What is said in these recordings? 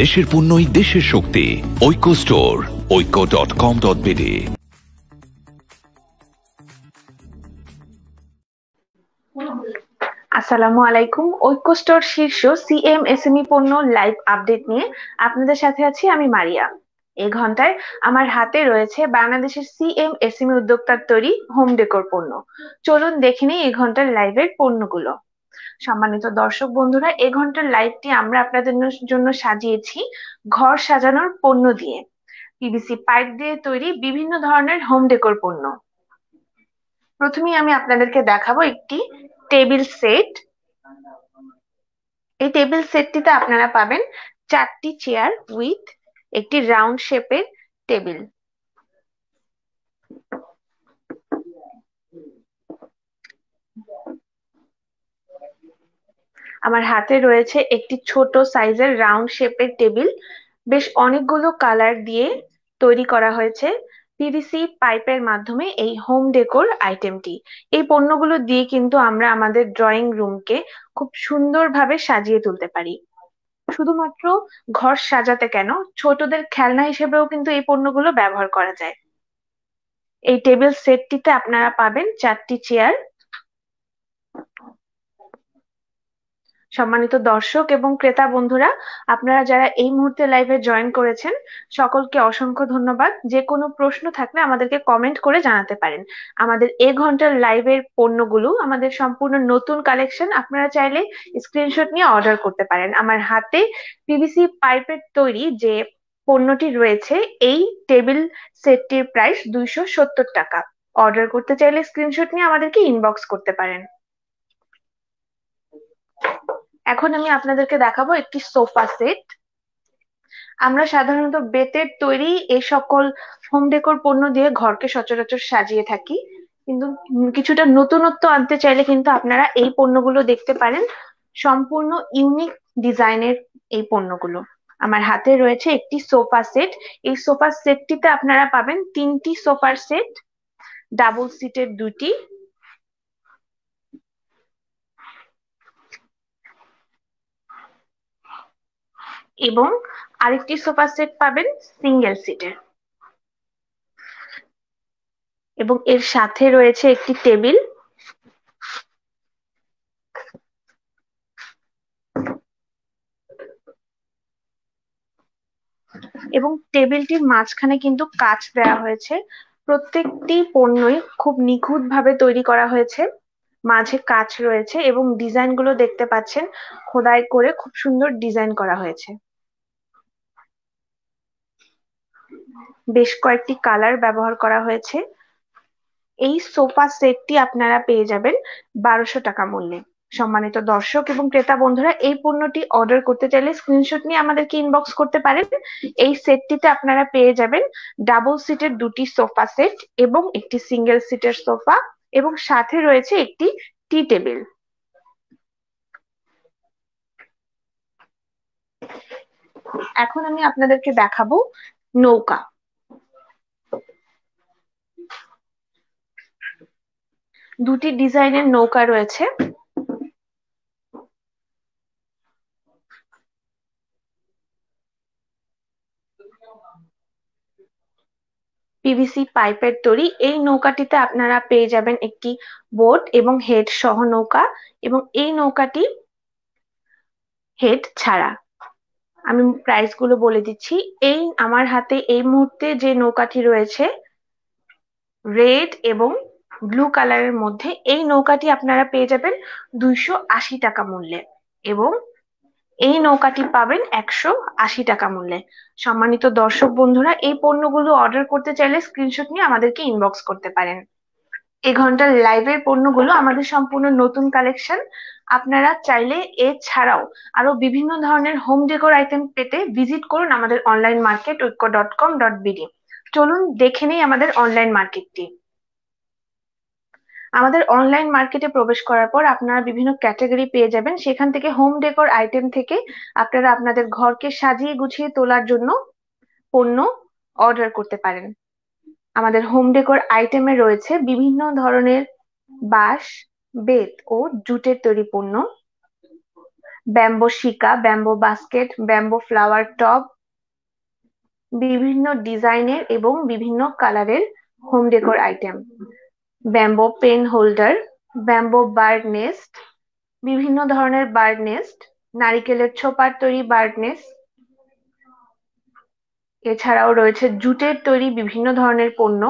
দেশের পণ্যই দেশের শক্তি। ঐক্য স্টোর, oikko.com.bd। আসসালামু আলাইকুম। ঐক্য স্টোর শীর্ষ সিএমএসএমই পণ্য লাইভ আপডেট নিয়ে আপনাদের সাথে আছি আমি মারিয়া। এই ঘন্টায় আমার হাতে রয়েছে বাংলাদেশের সিএমএসএমই উদ্যোক্তার তৈরি হোম ডেকোর পণ্য। চলুন দেখে নিই এই ঘন্টার লাইভের পণ্যগুলো। সম্মানিত দর্শক বন্ধুরা, এই ঘন্টার লাইভটি আমরা আপনাদের জন্য সাজিয়েছি ঘর সাজানোর পণ্য দিয়ে, পিভিসি পাইপ দিয়ে তৈরি বিভিন্ন ধরনের হোম ডেকোর পণ্য। প্রথমেই আমি আপনাদেরকে দেখাবো একটি টেবিল সেট। এই টেবিল সেটটিতে আপনারা পাবেন 4টি চেয়ার উইথ একটি রাউন্ড শেপের টেবিল। আমার হাতে রয়েছে একটি ছোট সাইজের রাউন্ড শেপের টেবিল। বেশ অনেকগুলো কালার দিয়ে তৈরি করা হয়েছে পিভিসি পাইপের মাধ্যমে এই হোম ডেকোর আইটেমটি। এই পণ্যগুলো দিয়ে কিন্তু আমরা আমাদের ড্রয়িং রুমকে খুব সুন্দরভাবে সাজিয়ে তুলতে পারি। শুধুমাত্র ঘর সাজাতে কেন, ছোটদের খেলনা হিসেবেও কিন্তু এই পণ্যগুলো ব্যবহার করা যায়। এই টেবিল সেটটিতে আপনারা পাবেন 4টি চেয়ার। সম্মানিত দর্শক এবং ক্রেতা বন্ধুরা, আপনারা যারা এই মুহূর্তে লাইভে জয়েন করেছেন সকলকে অসংখ্য ধন্যবাদ। যে কোনো প্রশ্ন থাকলে আমাদেরকে কমেন্ট করে জানাতে পারেন। আমাদের এই ঘন্টার লাইভের পণ্যগুলো আমাদের সম্পূর্ণ নতুন কালেকশন। আপনারা চাইলে স্ক্রিনশট নিয়ে অর্ডার করতে পারেন। আমার হাতে পিভিসি পাইপের তৈরি যে পণ্যটি রয়েছে, এই টেবিল সেটটির প্রাইস 270 টাকা। অর্ডার করতে চাইলে স্ক্রিনশট নিয়ে আমাদেরকে ইনবক্স করতে পারেন। এখন আমি আপনাদেরকে দেখাবো একটি সোফা সেট। আমরা সাধারণত বেতের তৈরি এই সকল হোম ডেকোর পণ্য দিয়ে ঘরকে সচরাচর সাজিয়ে থাকি, কিন্তু কিছুটা নতুনত্ব আনতে চাইলে কিন্তু আপনারা এই পণ্যগুলো দেখতে পারেন। সম্পূর্ণ ইউনিক ডিজাইনের এই পণ্যগুলো। আমার হাতে রয়েছে একটি সোফা সেট। এই সোফা সেটটিতে আপনারা পাবেন 3টি সোফার সেট, ডাবল সিটের 2টি এবং আরেকটি সোফা সেট পাবেন সিঙ্গেল সিটের, এবং এর সাথে রয়েছে একটি টেবিল। এবং টেবিলটির মাঝখানে কিন্তু কাঁচ দেওয়া হয়েছে। প্রত্যেকটি পণ্যই খুব নিখুঁত ভাবে তৈরি করা হয়েছে। মাঝে কাঁচ রয়েছে এবং ডিজাইন গুলো দেখতে পাচ্ছেন খোদাই করে খুব সুন্দর ডিজাইন করা হয়েছে। বেশ কয়েকটি কালার ব্যবহার করা হয়েছে। এই সোফা সেটটি আপনারা পেয়ে যাবেন 1200 টাকা মূল্যে। সম্মানিত দর্শক এবং ক্রেতা বন্ধুরা, এই পণ্যটি অর্ডার করতে চাইলে স্ক্রিনশট নিয়ে আমাদেরকে ইনবক্স করতে পারেন। এই সেটটিতে আপনারা পেয়ে যাবেন ডাবল সিটের 2টি সোফা সেট এবং একটি সিঙ্গেল সিটের সোফা, এবং সাথে রয়েছে একটি টি টেবিল। এখন আমি আপনাদেরকে দেখাবো নৌকা। দুটি ডিজাইনের নৌকা রয়েছে। পিভিসি পাইপের তৈরি এই নৌকাটিতে আপনারা পেয়ে যাবেন একটি বোট এবং হেড সহ নৌকা, এবং এই নৌকাটি হেড ছাড়া। আমি প্রাইস গুলো বলে দিচ্ছি। এই আমার হাতে এই মুহূর্তে যে নৌকাটি রয়েছে রেড এবং ব্লু কালারের মধ্যে, এই নৌকাটি আপনারা পেয়ে যাবেন 280 টাকা মূল্যে, এবং এই নৌকাটি পাবেন 180 টাকা মূল্যে। সম্মানিত দর্শক বন্ধুরা, এই পণ্যগুলো অর্ডার করতে চাইলে স্ক্রিনশট নিয়ে আমাদেরকে ইনবক্স করতে পারেন। এই ঘন্টার লাইভের পণ্যগুলো আমাদের সম্পূর্ণ নতুন কালেকশন। আপনারা চাইলে এছাড়াও আরো বিভিন্ন ধরনের হোম ডেকোর আইটেম পেতে ভিজিট করুন আমাদের অনলাইন মার্কেট oikko.com.bd। চলুন দেখে নেই আমাদের অনলাইন মার্কেটটি। আমাদের অনলাইন মার্কেটে প্রবেশ করার পর আপনারা বিভিন্ন ক্যাটাগরি পেয়ে যাবেন, সেখান থেকে হোম ডেকোর আইটেম থেকে আপনারা আপনাদের ঘরকে সাজিয়ে গুছিয়ে তোলার জন্য পণ্য অর্ডার করতে পারেন। আমাদের হোম ডেকোর আইটেমে রয়েছে বিভিন্ন ধরনের বাঁশ, বেত ও জুটের তৈরি পণ্য, ব্যাম্বো শিকা, ব্যাম্বো বাস্কেট, ব্যাম্বো ফ্লাওয়ার টব, বিভিন্ন ডিজাইনের এবং বিভিন্ন কালারের home decor item, bamboo pen holder, bamboo bird nest, বিভিন্ন ধরনের বার্ড নেস্ট, নারিকেলের ছোপার তৈরি বার্ড নেস্ট, এছাড়াও রয়েছে জুটের তৈরি বিভিন্ন ধরনের পণ্য।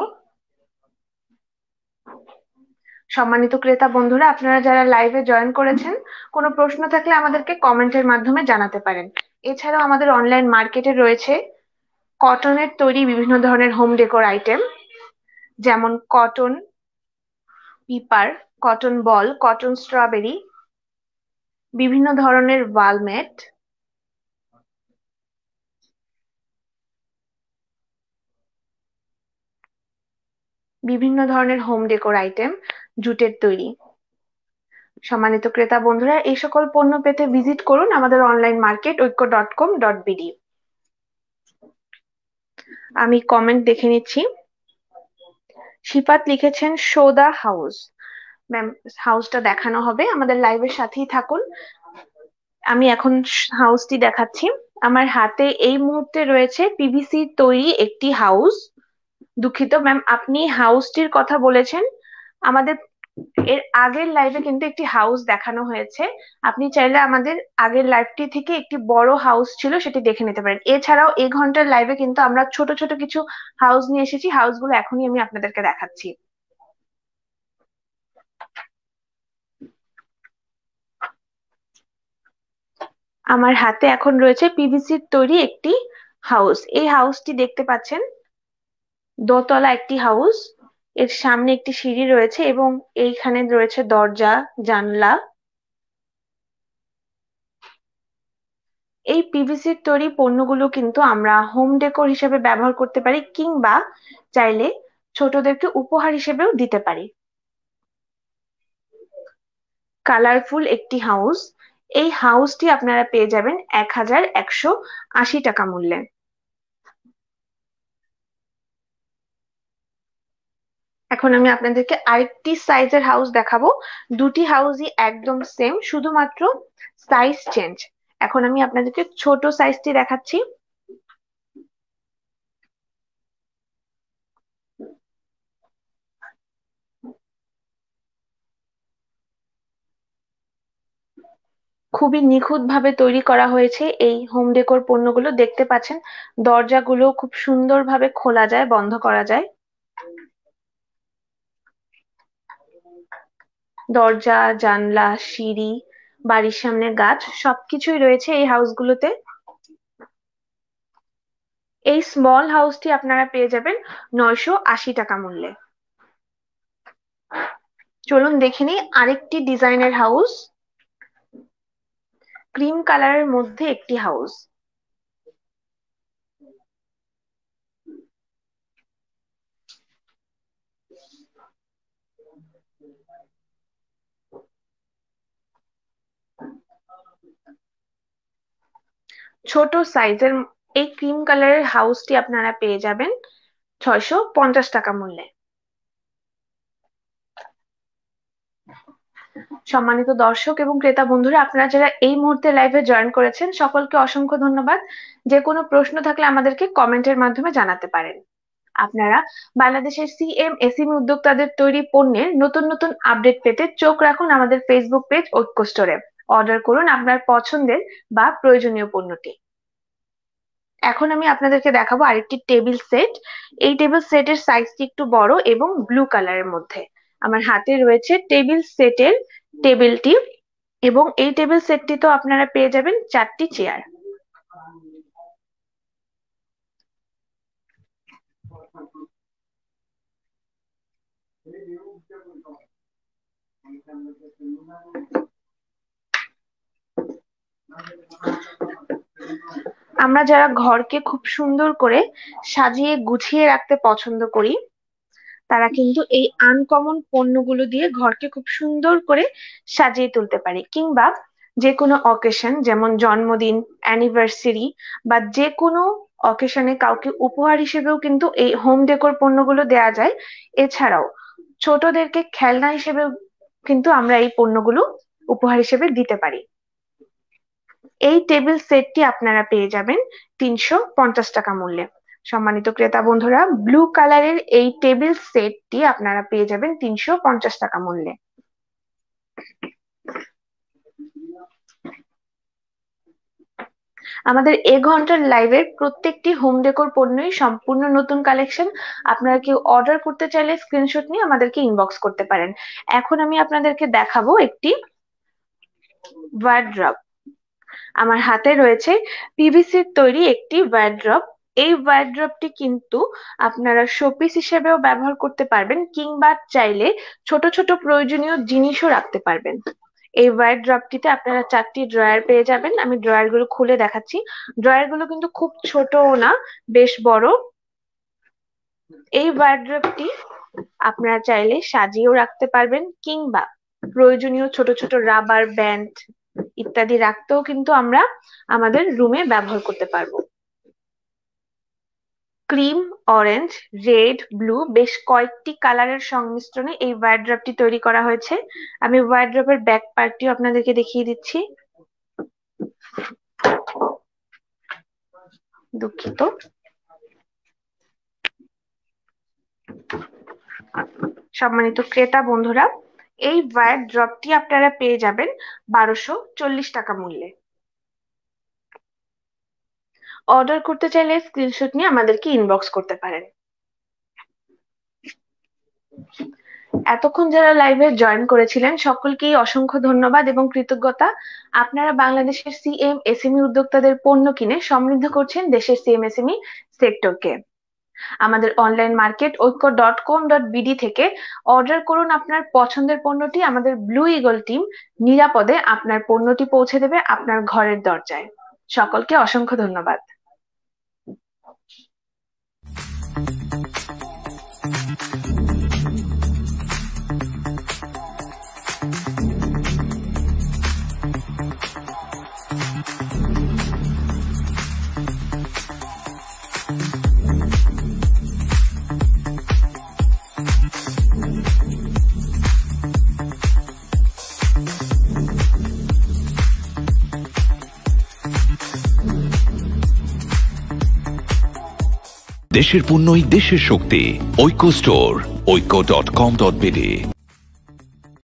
সম্মানিত ক্রেতা বন্ধুরা, আপনারা যারা লাইভে জয়েন করেছেন, কোনো প্রশ্ন থাকলে আমাদেরকে কমেন্টের মাধ্যমে জানাতে পারেন। এছাড়াও আমাদের অনলাইন মার্কেটে রয়েছে কটনের তৈরি বিভিন্ন ধরনের হোম ডেকোর আইটেম, যেমন কটন পিপার, কটন বল, কটন স্ট্রবেরি, বিভিন্ন ধরনের ওয়ালমেট, বিভিন্ন ধরনের হোম ডেকোর আইটেম জুটের তৈরি। সম্মানিত ক্রেতা বন্ধুরা, এই সকল পণ্য পেতে ভিজিট করুন আমাদের অনলাইন মার্কেট ঐক্য.com.bd। আমি কমেন্ট দেখে নিচ্ছি। শিফাত লিখেছেন শো দা হাউস। ম্যাম, হাউসটা দেখানো হবে, আমাদের লাইভের সাথেই থাকুন। আমি এখন হাউসটি দেখাচ্ছি। আমার হাতে এই মুহূর্তে রয়েছে পিভিসি তৈরি একটি হাউস। দুঃখিত ম্যাম, আপনি হাউসটির কথা বলেছেন। আমাদের এর আগের লাইভে কিন্তু একটি হাউস দেখানো হয়েছে, আপনি চাইলে আমাদের আগের লাইভটি থেকে একটি বড় হাউস ছিল সেটি দেখে নিতে পারেন। এছাড়াও এই ঘন্টার লাইভে কিন্তু আমরা ছোট ছোট কিছু হাউস নিয়ে এসেছি, হাউসগুলো এখনই আমি আপনাদেরকে দেখাচ্ছি। আমার হাতে এখন রয়েছে পিভিসির তৈরি একটি হাউস। এই হাউসটি দেখতে পাচ্ছেন, দোতলা একটি হাউস, এর সামনে একটি সিঁড়ি রয়েছে এবং এইখানে রয়েছে দরজা, জানলা। এই পিভিসির তৈরি পণ্যগুলো কিন্তু আমরা হোম ডেকোর হিসেবে ব্যবহার করতে পারি, কিংবা চাইলে ছোটদেরকে উপহার হিসেবেও দিতে পারি। কালারফুল একটি হাউস। এই হাউসটি আপনারা পেয়ে যাবেন 1180 টাকা মূল্যে। এখন আমি আপনাদেরকে আরেকটি সাইজের হাউস দেখাবো। দুটি হাউসই একদম সেম, শুধুমাত্র সাইজ চেঞ্জ। এখন আমি আপনাদেরকে ছোট সাইজটি দেখাচ্ছি। খুবই নিখুঁত ভাবে তৈরি করা হয়েছে এই হোম ডেকোর পণ্যগুলো। দেখতে পাচ্ছেন দরজাগুলো খুব সুন্দরভাবে খোলা যায়, বন্ধ করা যায়। দরজা, জানলা, সিঁড়ি, বাড়ির সামনে গাছ, সবকিছুই রয়েছে এই হাউসগুলোতে। এই স্মল হাউসটি আপনারা পেয়ে যাবেন 980 টাকা মূল্যে। চলুন দেখে নিই আরেকটি ডিজাইনের হাউস। ক্রিম কালারের মধ্যে একটি হাউস। ছোট সাইজের এই ক্রিম কালারের হাউসটি আপনারা পেয়ে যাবেন 650 টাকা মূল্যে। সম্মানিত দর্শক এবং ক্রেতা বন্ধুরা, আপনারা যারা এই মুহূর্তে লাইভে জয়েন করেছেন, সকলকে অসংখ্য ধন্যবাদ। যে কোনো প্রশ্ন থাকলে আমাদেরকে কমেন্টের মাধ্যমে জানাতে পারেন। আপনারা বাংলাদেশের সিএমএসএমই উদ্যোক্তাদের তৈরি পণ্যের নতুন নতুন আপডেট পেতে চোখ রাখুন আমাদের ফেসবুক পেজ ঐক্য স্টোরে। অর্ডার করুন আপনার পছন্দের বা প্রয়োজনীয় পণ্যটি। এখন আমি আপনাদেরকে দেখাবো আরেকটি টেবিল সেট। এই টেবিল সেটের সাইজটি একটু বড় এবং ব্লু কালারের মধ্যে। আমার হাতে রয়েছে টেবিল সেটের টেবিলটি, এবং এই টেবিল সেটটি তো আপনারা পেয়ে যাবেন 4টি চেয়ার। আমরা যারা ঘরকে খুব সুন্দর করে সাজিয়ে গুছিয়ে রাখতে পছন্দ করি, তারা কিন্তু এই আনকমন পণ্যগুলো দিয়ে ঘরকে খুব সুন্দর করে সাজিয়ে তুলতে পারে, কিংবা যে কোনো অকেশন যেমন জন্মদিন, অ্যানিভার্সারি বা যে কোনো অকেশনে কাউকে উপহার হিসেবেও কিন্তু এই হোম ডেকোর পণ্যগুলো দেয়া যায়। এছাড়াও ছোটদেরকে খেলনা হিসেবেও কিন্তু আমরা এই পণ্যগুলো উপহার হিসেবে দিতে পারি। এই টেবিল সেটটি আপনারা পেয়ে যাবেন 350 টাকা মূল্যে। সম্মানিত ক্রেতা বন্ধুরা, ব্লু কালারের এই টেবিল সেটটি আপনারা পেয়ে যাবেন 350 টাকা মূল্যে। আমাদের এ ঘন্টার লাইভের প্রত্যেকটি হোম ডেকোর পণ্যই সম্পূর্ণ নতুন কালেকশন। আপনারা কেউ অর্ডার করতে চাইলে স্ক্রিনশট নিয়ে আমাদেরকে ইনবক্স করতে পারেন। এখন আমি আপনাদেরকে দেখাবো একটি ওয়ার্ড্রব। আমার হাতে রয়েছে পিভিসির তৈরি একটি ওয়ার্ড্রব। এই ওয়ার্ড্রবটি কিন্তু আপনারা শোপিস হিসেবেও ব্যবহার করতে পারবেন, কিংবা চাইলে ছোট ছোট প্রয়োজনীয় জিনিসও রাখতে পারবেন। এই ওয়ার্ড্রবটিতে আপনারা 4টি ড্রয়ার পেয়ে যাবেন। আমি ড্রয়ার গুলো খুলে দেখাচ্ছি। ড্রয়ার গুলো কিন্তু খুব ছোটও না, বেশ বড়। এই ওয়ার্ড্রবটি আপনারা চাইলে সাজিয়েও রাখতে পারবেন, কিংবা প্রয়োজনীয় ছোট ছোট রাবার ব্যান্ড ইত্যাদি রাখতেও কিন্তু আমরা আমাদের রুমে ব্যবহার করতে পারবো। ক্রিম, অরেঞ্জ, রেড, ব্লু বেশ কয়েকটি কালারের সংমিশ্রণে এই ওয়ার্ড্রবটি তৈরি করা হয়েছে। আমি ওয়ার্ড্রবের ব্যাক পার্টটিও আপনাদেরকে দেখিয়ে দিচ্ছি। দুঃখিত। সম্মানিত ক্রেতা বন্ধুরা, এই ওয়ার্ড্রবটি আপনারা পেয়ে যাবেন 1240 টাকা মূল্যে। অর্ডার করতে চাইলে স্ক্রিনশট নিয়ে আমাদেরকে ইনবক্স করতে পারেন। এতক্ষণ যারা লাইভে জয়েন করেছিলেন সকলকেই অসংখ্য ধন্যবাদ এবং কৃতজ্ঞতা। আপনারা বাংলাদেশের সিএমএসএমই উদ্যোক্তাদের পণ্য কিনে সমৃদ্ধ করছেন দেশের সিএমএসএমই সেক্টরকে। আমাদের অনলাইন মার্কেট ঐক্য.com.bd থেকে অর্ডার করুন আপনার পছন্দের পণ্যটি। আমাদের ব্লু ইগল টিম নিরাপদে আপনার পণ্যটি পৌঁছে দেবে আপনার ঘরের দরজায়। সকলকে অসংখ্য ধন্যবাদ। দেশের পণ্যই দেশের শক্তি। ঐক্য স্টোর, ঐক্য.com.bd।